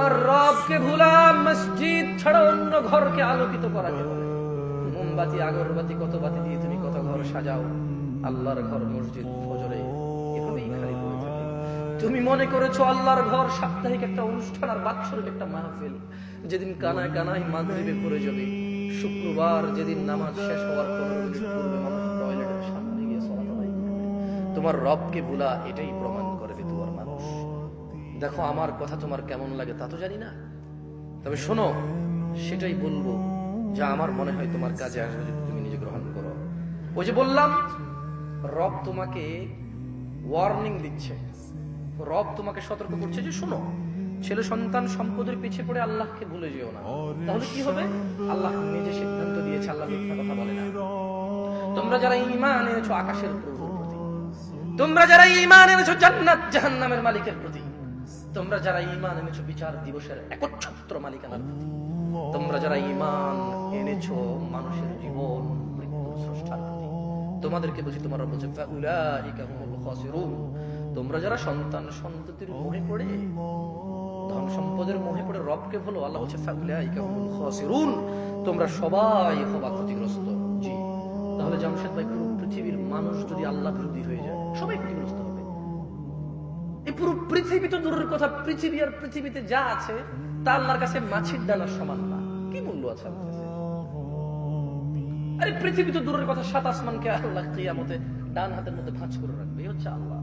তোমার রবকে ভুলা মসজিদ ছাড়া অন্য ঘরকে আলোকিত করাকে বলে। মোমবাতি আগরবাতি কত বাতি দিয়ে তুমি কত ঘর সাজাও, আল্লাহর ঘর মসজিদ ফজরে এভাবেই খালি পড়ে থাকে। তুমি মনে করেছো আল্লাহর ঘর সাপ্তাহিক একটা অনুষ্ঠান আর বাৎসরিক একটা মাহফিল, যেদিন কানায় কানায় মাগরিবে পড়ে যাবে, শুক্রবার যেদিন নামাজ শেষ হওয়ার 15 মিনিট পূর্বে মানুষ টয়লেটের সামনে গিয়ে সালাত আদায় করবে। তোমার রবকে ভুলা এটাই প্রমাণ করবে তোমার মানুষ। দেখো আমার কথা তোমার কেমন লাগে তা তো জানি না, তবে শোনো সেটাই বলবো যা আমার মনে হয় তোমার কাজে আসবে যদি তুমি নিজে গ্রহণ করো। ওই যে বললাম রব তোমাকে ওয়ার্নিং দিচ্ছে, রব তোমাকে সতর্ক করছে যে শোনো, ছেলে সন্তান সম্পদের পিছিয়ে পড়ে আল্লাহকে ভুলে যেও না। তাহলে কি হবে? আল্লাহ নিজে সিদ্ধান্ত দিয়েছে, আল্লাহ মিথ্যা কথা বলে না। তোমরা যারা ঈমান এনেছো আকাশের প্রভুর প্রতি, তোমরা যারা ঈমান এনেছো জান্নাত জাহান্নামের মালিকের প্রতি, তোমরা যারা ঈমান এনেছো বিচার দিবসের একচ্ছত্র মালিকানার প্রতি, তোমরা যারা ঈমান এনেছো মানুষের জীবন মৃত্যুর স্রষ্টার প্রতি, তোমাদেরকে বলছি তোমার রব বলছে ফাউলাইকা হুমুল খাসিরুন। তোমরা যারা সন্তান সন্ততির মোহে পড়ে, ধন সম্পদের মোহে পড়ে রবকে ভুলো, আল্লাহ বলছে ফাউলাইকা হুমুল খাসিরুন, তোমরা সবাই হবা ক্ষতিগ্রস্ত। জি, তাহলে জামশেদ ভাই পুরো পৃথিবীর মানুষ যদি আল্লাহ বিরোধী হয়ে যায় সবাই ক্ষতিগ্রস্ত হবে। এই পুরো পৃথিবী তো দূরের কথা, পৃথিবী আর পৃথিবীতে যা আছে তা আল্লাহর কাছে মাছির দানার সমান না। কি মূল্য আছে আমার কাছে? আরে পৃথিবী তো দূরের কথা, সাত আসমানকে আল্লাহ কিয়ামতে ডান হাতের মধ্যে ভাঁজ করে রাখবে, এই হচ্ছে আল্লাহ।